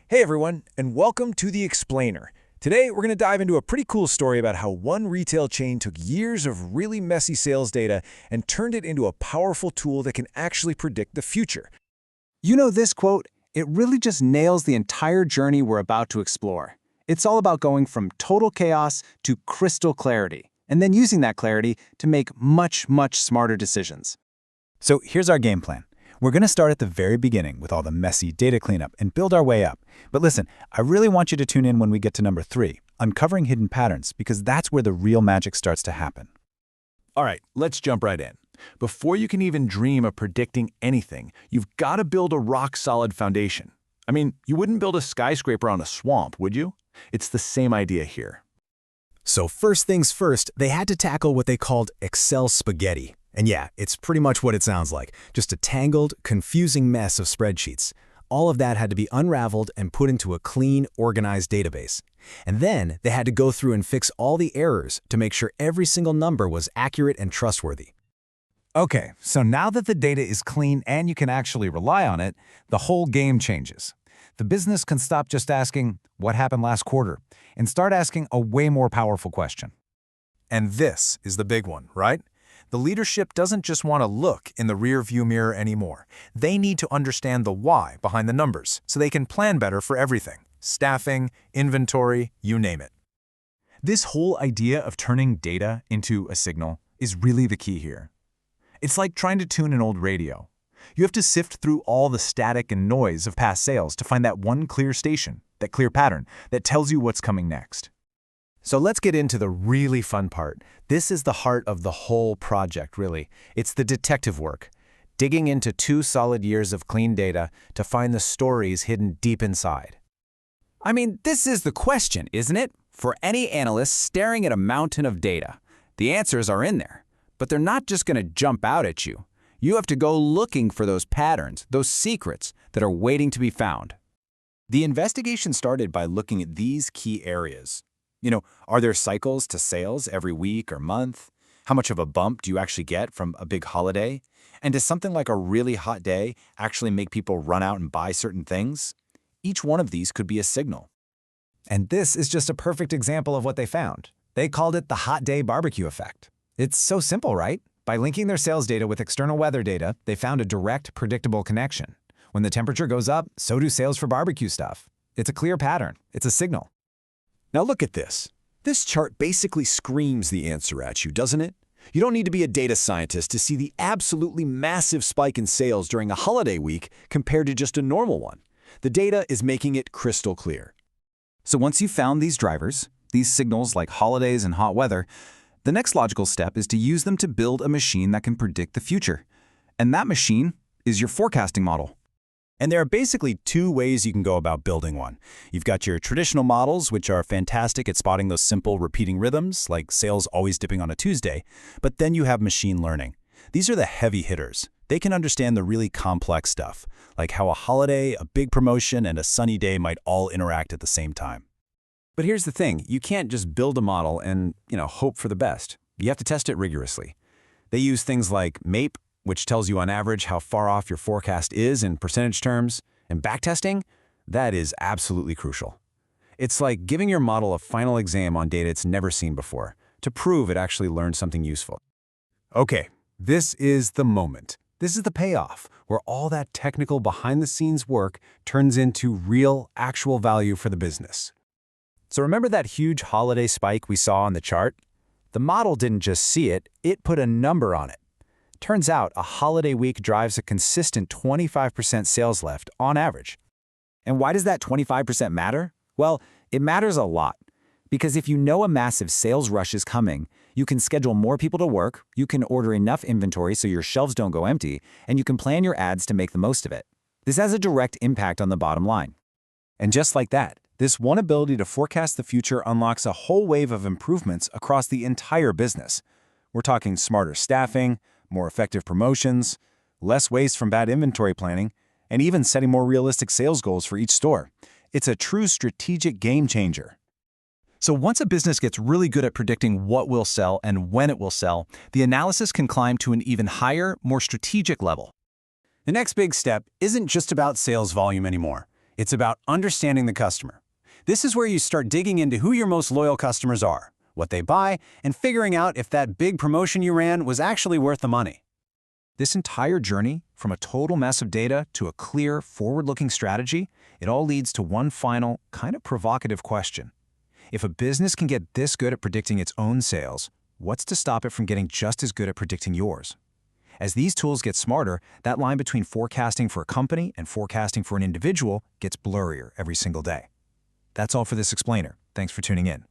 Hey everyone, and welcome to The Explainer. Today, we're going to dive into a pretty cool story about how one retail chain took years of really messy sales data and turned it into a powerful tool that can actually predict the future. You know this quote? It really just nails the entire journey we're about to explore. It's all about going from total chaos to crystal clarity, and then using that clarity to make much smarter decisions. So here's our game plan. We're going to start at the very beginning with all the messy data cleanup and build our way up. But listen, I really want you to tune in when we get to number 3, uncovering hidden patterns, because that's where the real magic starts to happen. All right, let's jump right in. Before you can even dream of predicting anything, you've got to build a rock-solid foundation. I mean, you wouldn't build a skyscraper on a swamp, would you? It's the same idea here. So first things first, they had to tackle what they called Excel spaghetti. And yeah, it's pretty much what it sounds like, just a tangled, confusing mess of spreadsheets. All of that had to be unraveled and put into a clean, organized database. And then they had to go through and fix all the errors to make sure every single number was accurate and trustworthy. Okay, so now that the data is clean and you can actually rely on it, the whole game changes. The business can stop just asking, what happened last quarter, and start asking a way more powerful question. And this is the big one, right? The leadership doesn't just want to look in the rear-view mirror anymore. They need to understand the why behind the numbers so they can plan better for everything. Staffing, inventory, you name it. This whole idea of turning data into a signal is really the key here. It's like trying to tune an old radio. You have to sift through all the static and noise of past sales to find that one clear station, that clear pattern, that tells you what's coming next. So let's get into the really fun part. This is the heart of the whole project, really. It's the detective work, digging into 2 solid years of clean data to find the stories hidden deep inside. I mean, this is the question, isn't it? For any analyst staring at a mountain of data, the answers are in there, but they're not just going to jump out at you. You have to go looking for those patterns, those secrets that are waiting to be found. The investigation started by looking at these key areas. Are there cycles to sales every week or month? How much of a bump do you actually get from a big holiday? And does something like a really hot day actually make people run out and buy certain things? Each one of these could be a signal. And this is just a perfect example of what they found. They called it the hot day barbecue effect. It's so simple, right? By linking their sales data with external weather data, they found a direct, predictable connection. When the temperature goes up, so do sales for barbecue stuff. It's a clear pattern. It's a signal. Now look at this. This chart basically screams the answer at you, doesn't it? You don't need to be a data scientist to see the absolutely massive spike in sales during a holiday week compared to just a normal one. The data is making it crystal clear. So once you've found these drivers, these signals like holidays and hot weather, the next logical step is to use them to build a machine that can predict the future. And that machine is your forecasting model. And there are basically 2 ways you can go about building one. You've got your traditional models, which are fantastic at spotting those simple repeating rhythms, like sales always dipping on a Tuesday. But then you have machine learning. These are the heavy hitters. They can understand the really complex stuff, like how a holiday, a big promotion, and a sunny day might all interact at the same time. But here's the thing. You can't just build a model and, hope for the best. You have to test it rigorously. They use things like MAPE, which tells you on average how far off your forecast is in percentage terms, and backtesting, that is absolutely crucial. It's like giving your model a final exam on data it's never seen before to prove it actually learned something useful. Okay, this is the moment. This is the payoff, where all that technical behind-the-scenes work turns into real, actual value for the business. So remember that huge holiday spike we saw on the chart? The model didn't just see it, it put a number on it. Turns out a holiday week drives a consistent 25% sales lift on average. And why does that 25% matter? Well, it matters a lot. Because if you know a massive sales rush is coming, you can schedule more people to work, you can order enough inventory so your shelves don't go empty, and you can plan your ads to make the most of it. This has a direct impact on the bottom line. And just like that, this one ability to forecast the future unlocks a whole wave of improvements across the entire business. We're talking smarter staffing, more effective promotions, less waste from bad inventory planning, and even setting more realistic sales goals for each store. It's a true strategic game changer. So once a business gets really good at predicting what will sell and when it will sell, the analysis can climb to an even higher, more strategic level. The next big step isn't just about sales volume anymore. It's about understanding the customer. This is where you start digging into who your most loyal customers are, what they buy, and figuring out if that big promotion you ran was actually worth the money. This entire journey, from a total mess of data to a clear, forward-looking strategy, it all leads to one final, kind of provocative question. If a business can get this good at predicting its own sales, what's to stop it from getting just as good at predicting yours? As these tools get smarter, that line between forecasting for a company and forecasting for an individual gets blurrier every single day. That's all for this explainer. Thanks for tuning in.